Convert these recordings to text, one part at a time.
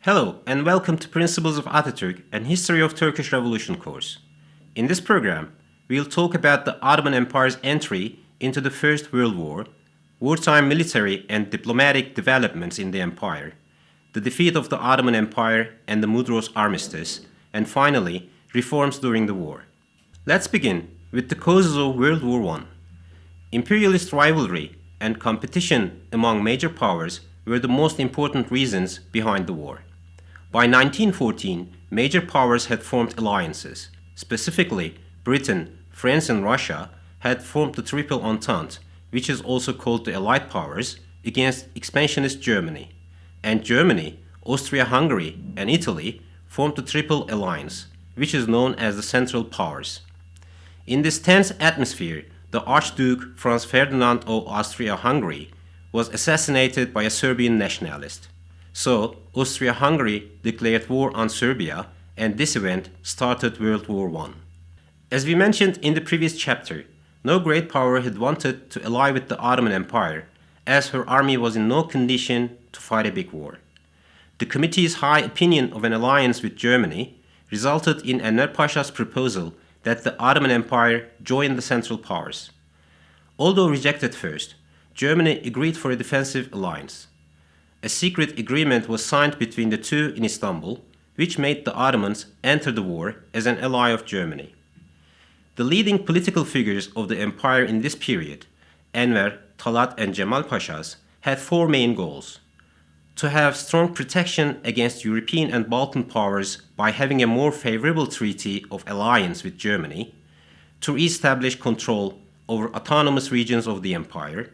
Hello and welcome to Principles of ATATURK and History of Turkish Revolution course. In this program, we'll talk about the Ottoman Empire's entry into the First World War, wartime military and diplomatic developments in the empire, the defeat of the Ottoman Empire and the Mudros armistice, and finally, reforms during the war. Let's begin with the causes of World War I. Imperialist rivalry and competition among major powers were the most important reasons behind the war. By 1914, major powers had formed alliances. Specifically, Britain, France and Russia had formed the Triple Entente, which is also called the Allied Powers, against expansionist Germany. And Germany, Austria-Hungary and Italy formed the Triple Alliance, which is known as the Central Powers. In this tense atmosphere, the Archduke Franz Ferdinand of Austria-Hungary was assassinated by a Serbian nationalist. So, Austria-Hungary declared war on Serbia, and this event started World War I. As we mentioned in the previous chapter, no great power had wanted to ally with the Ottoman Empire, as her army was in no condition to fight a big war. The committee's high opinion of an alliance with Germany resulted in Enver Pasha's proposal that the Ottoman Empire join the Central Powers. Although rejected first, Germany agreed for a defensive alliance. A secret agreement was signed between the two in Istanbul, which made the Ottomans enter the war as an ally of Germany. The leading political figures of the empire in this period, Enver, Talat and Cemal Pashas, had four main goals: to have strong protection against European and Balkan powers by having a more favorable treaty of alliance with Germany, to re-establish control over autonomous regions of the empire,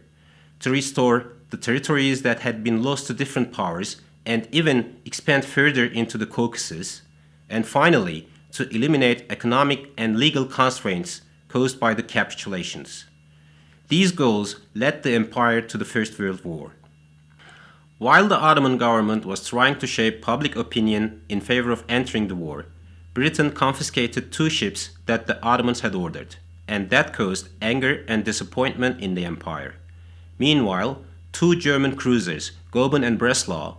to restore the territories that had been lost to different powers and even expand further into the Caucasus, and finally, to eliminate economic and legal constraints caused by the capitulations. These goals led the empire to the First World War. While the Ottoman government was trying to shape public opinion in favor of entering the war, Britain confiscated two ships that the Ottomans had ordered, and that caused anger and disappointment in the empire. Meanwhile, two German cruisers, Goeben and Breslau,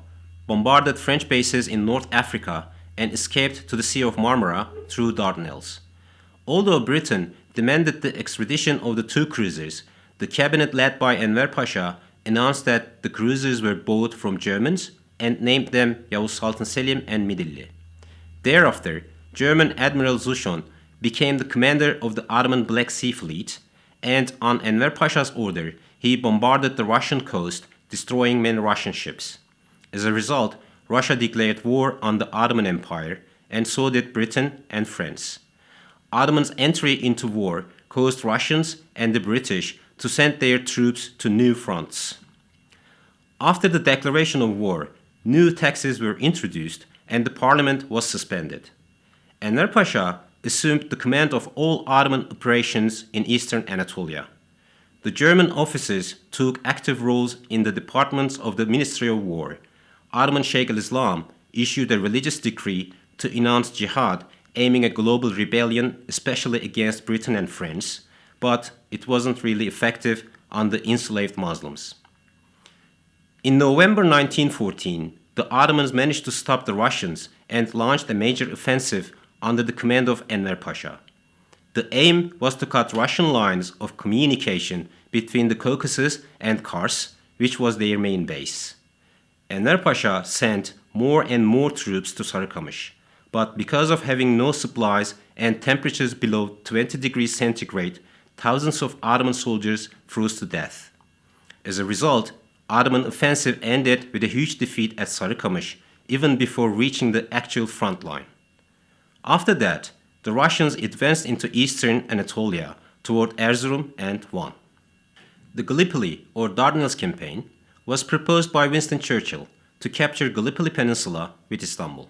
bombarded French bases in North Africa and escaped to the Sea of Marmara through Dardanelles. Although Britain demanded the extradition of the two cruisers, the cabinet led by Enver Pasha announced that the cruisers were bought from Germans and named them Yavuz Sultan Selim and Midilli. Thereafter, German Admiral Zuschon became the commander of the Ottoman Black Sea Fleet, and on Enver Pasha's order, he bombarded the Russian coast, destroying many Russian ships. As a result, Russia declared war on the Ottoman Empire, and so did Britain and France. Ottoman's entry into war caused Russians and the British to send their troops to new fronts. After the declaration of war, new taxes were introduced and the parliament was suspended. Enver Pasha assumed the command of all Ottoman operations in eastern Anatolia. The German officers took active roles in the departments of the Ministry of War. Ottoman Sheikh al-Islam issued a religious decree to announce jihad, aiming at global rebellion, especially against Britain and France, but it wasn't really effective on the enslaved Muslims. In November 1914, the Ottomans managed to stop the Russians and launched a major offensive under the command of Enver Pasha. The aim was to cut Russian lines of communication between the Caucasus and Kars, which was their main base. Enver Pasha sent more and more troops to Sarıkamış, but because of having no supplies and temperatures below 20 degrees centigrade, thousands of Ottoman soldiers froze to death. As a result, Ottoman offensive ended with a huge defeat at Sarıkamış, even before reaching the actual front line. After that, the Russians advanced into eastern Anatolia toward Erzurum and won. The Gallipoli or Dardanelles campaign was proposed by Winston Churchill to capture Gallipoli Peninsula with Istanbul.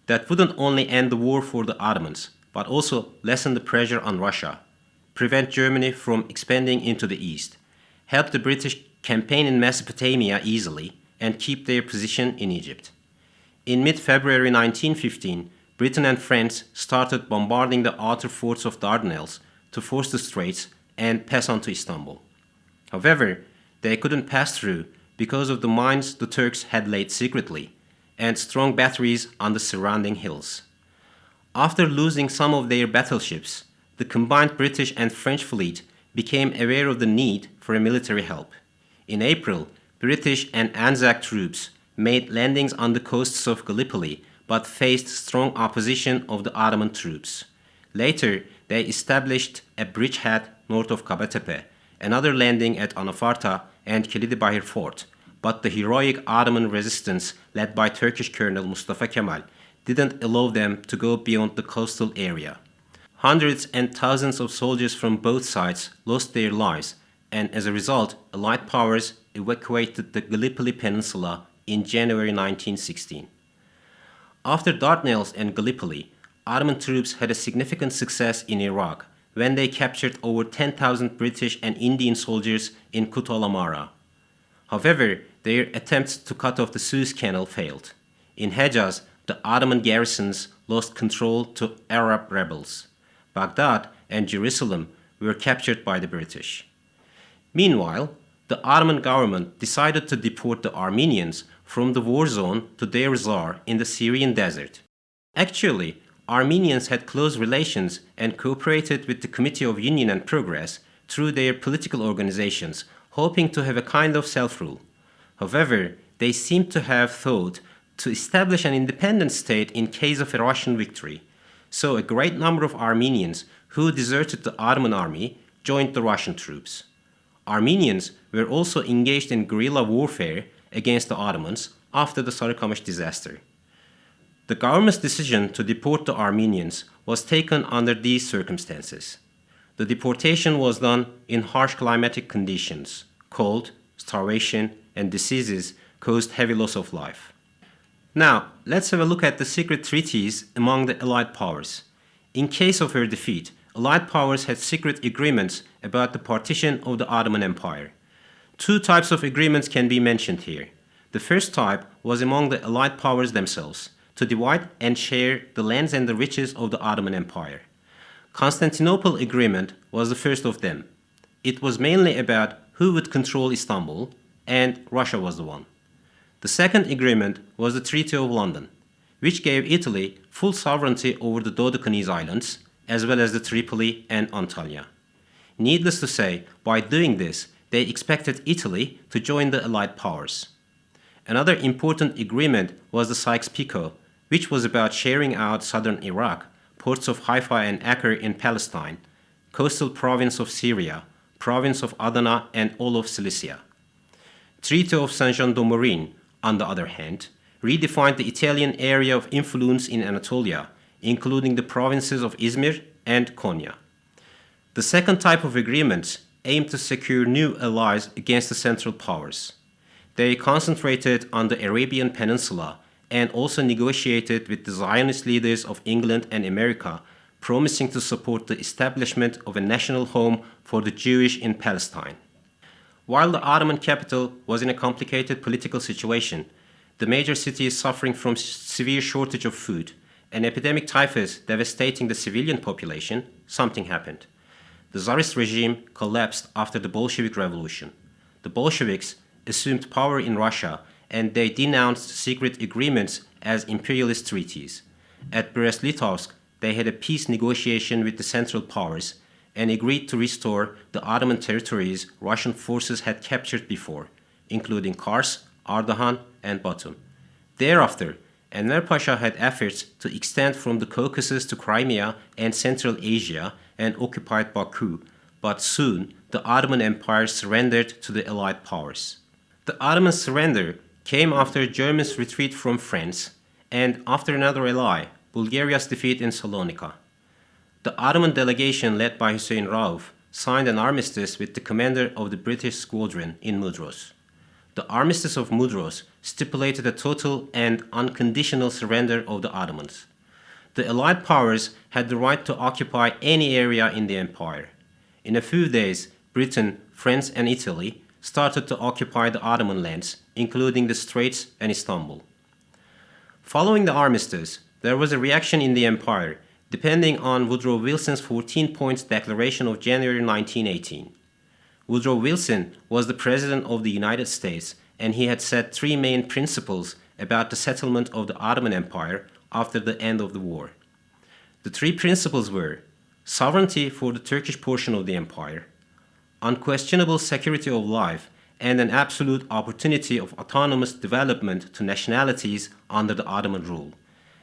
That wouldn't only end the war for the Ottomans, but also lessen the pressure on Russia, prevent Germany from expanding into the east, help the British campaign in Mesopotamia easily, and keep their position in Egypt. In mid-February 1915, Britain and France started bombarding the outer forts of Dardanelles to force the straits and pass on to Istanbul. However, they couldn't pass through because of the mines the Turks had laid secretly, and strong batteries on the surrounding hills. After losing some of their battleships, the combined British and French fleet became aware of the need for military help. In April, British and Anzac troops made landings on the coasts of Gallipoli but faced strong opposition of the Ottoman troops. Later, they established a bridgehead north of Kabatepe, another landing at Anafarta and Kilidibahir Fort, but the heroic Ottoman resistance led by Turkish Colonel Mustafa Kemal didn't allow them to go beyond the coastal area. Hundreds and thousands of soldiers from both sides lost their lives, and as a result, Allied powers evacuated the Gallipoli Peninsula in January 1916. After Dardanelles and Gallipoli, Ottoman troops had a significant success in Iraq when they captured over 10,000 British and Indian soldiers in Kut al-Amara. However, their attempts to cut off the Suez Canal failed. In Hejaz, the Ottoman garrisons lost control to Arab rebels. Baghdad and Jerusalem were captured by the British. Meanwhile, the Ottoman government decided to deport the Armenians from the war zone to Deir Zor in the Syrian desert. Actually, Armenians had close relations and cooperated with the Committee of Union and Progress through their political organizations, hoping to have a kind of self-rule. However, they seemed to have thought to establish an independent state in case of a Russian victory. So a great number of Armenians who deserted the Ottoman army joined the Russian troops. Armenians were also engaged in guerrilla warfare against the Ottomans after the Sarıkamış disaster. The government's decision to deport the Armenians was taken under these circumstances. The deportation was done in harsh climatic conditions. Cold, starvation, and diseases caused heavy loss of life. Now, let's have a look at the secret treaties among the Allied powers. In case of her defeat, Allied powers had secret agreements about the partition of the Ottoman Empire. Two types of agreements can be mentioned here. The first type was among the Allied powers themselves, to divide and share the lands and the riches of the Ottoman Empire. Constantinople Agreement was the first of them. It was mainly about who would control Istanbul, and Russia was the one. The second agreement was the Treaty of London, which gave Italy full sovereignty over the Dodecanese Islands, as well as the Tripoli and Antalya. Needless to say, by doing this, they expected Italy to join the Allied powers. Another important agreement was the Sykes-Picot, which was about sharing out southern Iraq, ports of Haifa and Acre in Palestine, coastal province of Syria, province of Adana, and all of Cilicia. Treaty of Saint-Jean-de-Maurienne, on the other hand, redefined the Italian area of influence in Anatolia, including the provinces of Izmir and Konya. The second type of agreements aimed to secure new allies against the Central Powers. They concentrated on the Arabian Peninsula and also negotiated with the Zionist leaders of England and America, promising to support the establishment of a national home for the Jewish in Palestine. While the Ottoman capital was in a complicated political situation, the major city is suffering from severe shortage of food, an epidemic typhus devastating the civilian population, something happened. The Tsarist regime collapsed after the Bolshevik Revolution. The Bolsheviks assumed power in Russia and they denounced secret agreements as imperialist treaties. At Brest-Litovsk, they had a peace negotiation with the Central Powers and agreed to restore the Ottoman territories Russian forces had captured before, including Kars, Ardahan, and Batum. Thereafter, Enver Pasha had efforts to extend from the Caucasus to Crimea and Central Asia and occupied Baku, but soon the Ottoman Empire surrendered to the Allied powers. The Ottoman surrender came after Germans' retreat from France and after another ally, Bulgaria's defeat in Salonika. The Ottoman delegation led by Hüseyin Rauf signed an armistice with the commander of the British squadron in Mudros. The armistice of Mudros stipulated a total and unconditional surrender of the Ottomans. The Allied powers had the right to occupy any area in the empire. In a few days, Britain, France, and Italy started to occupy the Ottoman lands, including the Straits and Istanbul. Following the armistice, there was a reaction in the empire, depending on Woodrow Wilson's 14-point declaration of January 1918. Woodrow Wilson was the President of the United States, and he had set three main principles about the settlement of the Ottoman Empire after the end of the war. The three principles were sovereignty for the Turkish portion of the empire, unquestionable security of life, and an absolute opportunity of autonomous development to nationalities under the Ottoman rule,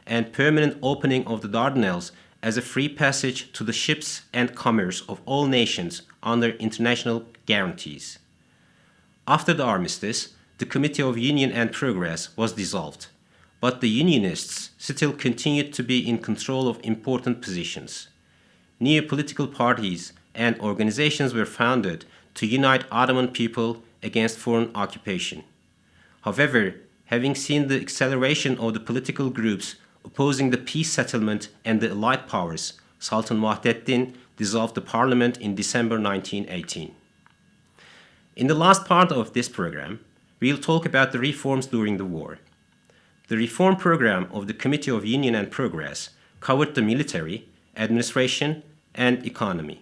and permanent opening of the Dardanelles as a free passage to the ships and commerce of all nations under international guarantees. After the armistice, the Committee of Union and Progress was dissolved, but the Unionists still continued to be in control of important positions. New political parties and organizations were founded to unite Ottoman people against foreign occupation. However, having seen the acceleration of the political groups opposing the peace settlement and the Allied powers, Sultan Vahdettin dissolved the parliament in December 1918. In the last part of this program, we'll talk about the reforms during the war. The reform program of the Committee of Union and Progress covered the military, administration, and economy.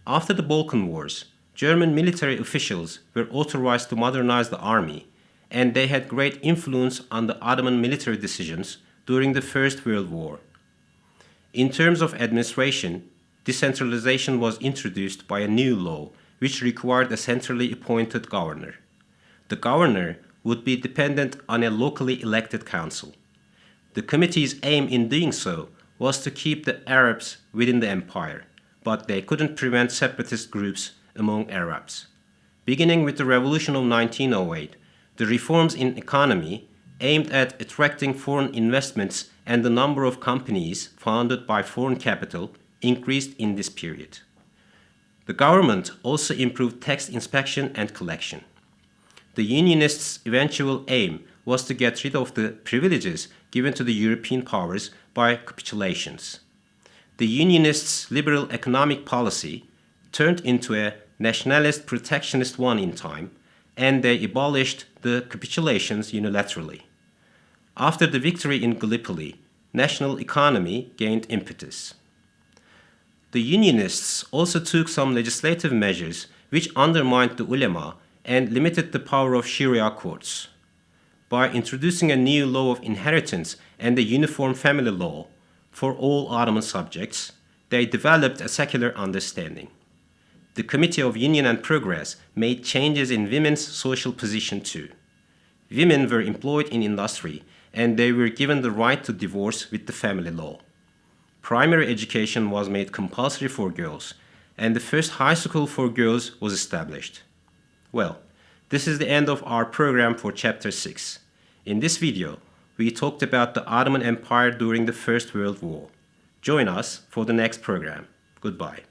After the Balkan Wars, German military officials were authorized to modernize the army, and they had great influence on the Ottoman military decisions during the First World War. In terms of administration, decentralization was introduced by a new law which required a centrally appointed governor. The governor would be dependent on a locally elected council. The committee's aim in doing so was to keep the Arabs within the empire, but they couldn't prevent separatist groups among Arabs. Beginning with the revolution of 1908, the reforms in economy aimed at attracting foreign investments, and the number of companies founded by foreign capital increased in this period. The government also improved tax inspection and collection. The Unionists' eventual aim was to get rid of the privileges given to the European powers by capitulations. The Unionists' liberal economic policy turned into a nationalist protectionist one in time, and they abolished the capitulations unilaterally. After the victory in Gallipoli, national economy gained impetus. The Unionists also took some legislative measures which undermined the ulema and limited the power of Sharia courts. By introducing a new law of inheritance and a uniform family law for all Ottoman subjects, they developed a secular understanding. The Committee of Union and Progress made changes in women's social position too. Women were employed in industry, and they were given the right to divorce with the family law. Primary education was made compulsory for girls, and the first high school for girls was established. Well, this is the end of our program for Chapter 6. In this video, we talked about the Ottoman Empire during the First World War. Join us for the next program. Goodbye.